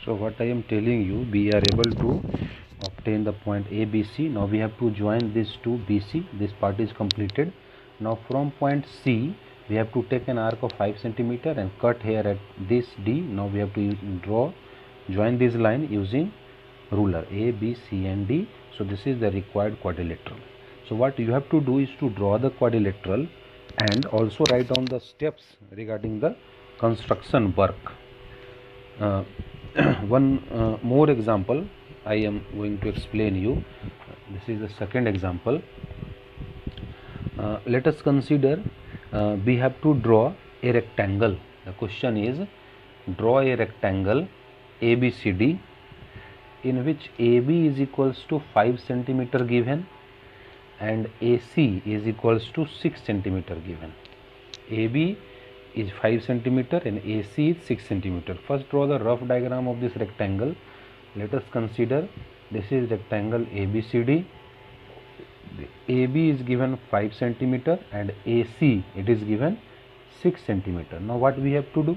So what I am telling you, we are able to obtain the point ABC. Now we have to join this to BC. This part is completed. Now from point C we have to take an arc of 5 centimeter and cut here at this D. Now we have to join this line using ruler A, B, C and D. So this is the required quadrilateral. So what you have to do is to draw the quadrilateral and also write down the steps regarding the construction work. One more example I am going to explain you. This is the second example. Let us consider we have to draw a rectangle. The question is, draw a rectangle ABCD in which AB is equals to 5 centimeter given and AC is equals to 6 centimeter given. AB is 5 centimeter and AC is 6 centimeter. First draw the rough diagram of this rectangle. Let us consider this is rectangle ABCD. AB is given 5 centimeter and AC it is given 6 centimeter. Now what we have to do?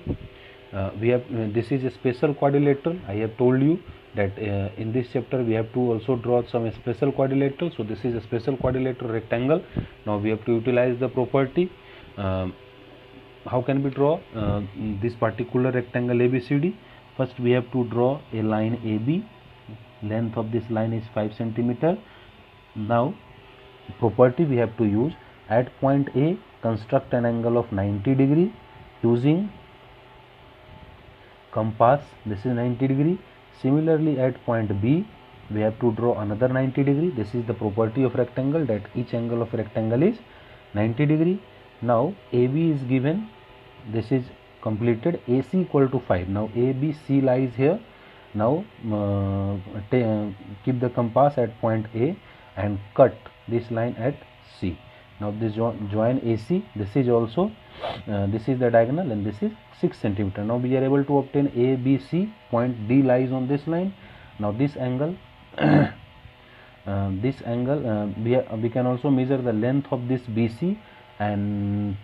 This is a special quadrilateral. I have told you that in this chapter we have to also draw some special quadrilateral. So this is a special quadrilateral rectangle. Now we have to utilize the property. How can we draw this particular rectangle ABCD? First we have to draw a line AB. Length of this line is 5 centimeter. Now property we have to use, at point A construct an angle of 90 degree using compass. This is 90 degree. Similarly at point B we have to draw another 90 degree. This is the property of rectangle, that each angle of rectangle is 90 degree. Now AB is given, this is completed. AC equal to 5. Now ABC lies here. Now keep the compass at point A and cut this line at C. Now this join AC. This is also this is the diagonal and this is 6 centimeter. Now we are able to obtain ABC. Point D lies on this line. Now this angle we can also measure the length of this BC and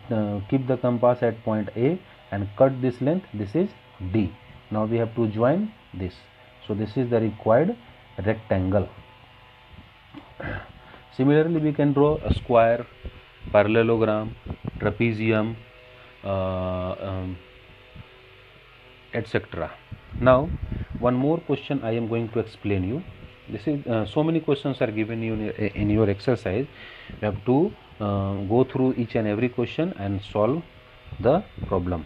keep the compass at point A and cut this length. This is D. Now we have to join this. So this is the required rectangle. Similarly we can draw a square, parallelogram, trapezium, etc. Now one more question I am going to explain you. This is so many questions are given you in your exercise. You have to go through each and every question and solve the problem.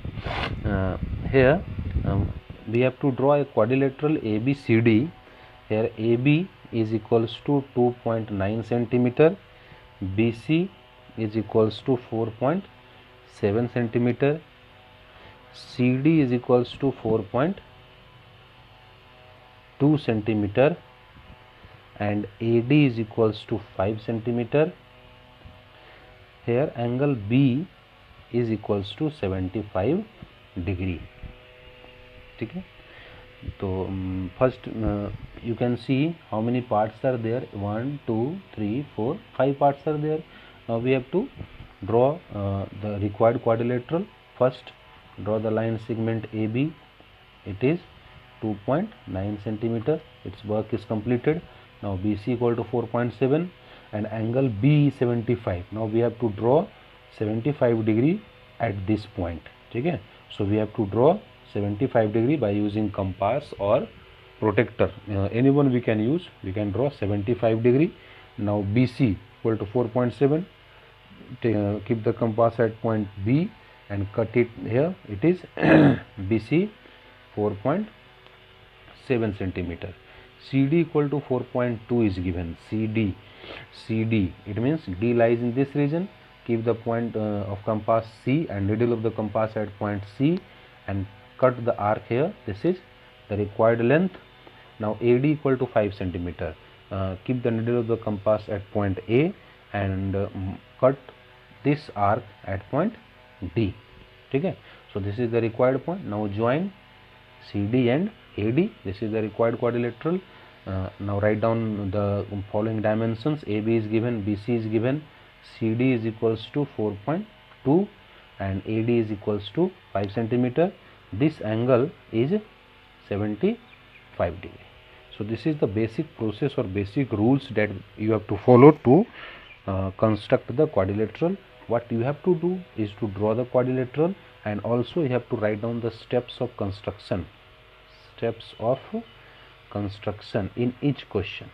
Here we have to draw a quadrilateral ABCD. Here AB is equals to 2.9 centimeter, BC is equals to 4.7 centimeter, CD is equals to 4.2 centimeter and AD is equals to 5 centimeter. Here angle B is equals to 75 degree. Okay. So first you can see how many parts are there. 1, 2, 3, 4, 5 parts are there. Now we have to draw the required quadrilateral. First draw the line segment AB. It is 2.9 centimeter. Its work is completed. Now BC equal to 4.7 and angle B is 75. Now we have to draw 75 degree at this point. Okay. So we have to draw 75 degree by using compass or protractor. Anyone we can use. We can draw 75 degree. Now BC equal to 4.7. Keep the compass at point B and cut it here. It is BC 4.7 centimeter. CD equal to 4.2 is given. CD it means D lies in this region. Keep the point of compass C and needle of the compass at point C and cut the arc here. This is the required length. Now AD equal to 5 centimeter. Keep the needle of the compass at point A and cut this arc at point D. Okay. So this is the required point. Now join CD and AD. This is the required quadrilateral. Now write down the following dimensions. AB is given, BC is given, CD is equals to 4.2 and AD is equals to 5 centimeter. This angle is 75 5 degree. So this is the basic process or basic rules that you have to follow to construct the quadrilateral. What you have to do is to draw the quadrilateral, and also you have to write down the steps of construction in each question,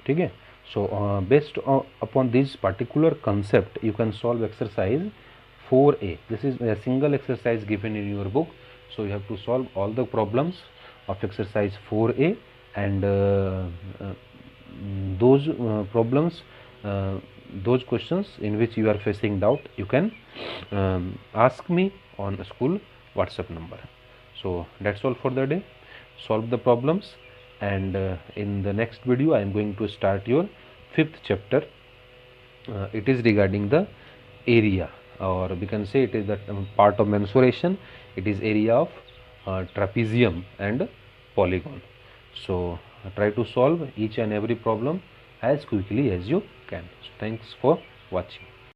ठीक है. So based upon this particular concept, you can solve exercise 4a. This is a single exercise given in your book, so you have to solve all the problems of exercise 4a, and those problems, those questions in which you are facing doubt, you can ask me on school WhatsApp number. So that's all for the day. Solve the problems, and in the next video I am going to start your 5th chapter. It is regarding the area, or we can say it is the part of mensuration. It is area of trapezium and polygon. So try to solve each and every problem as quickly as you can. So thanks for watching.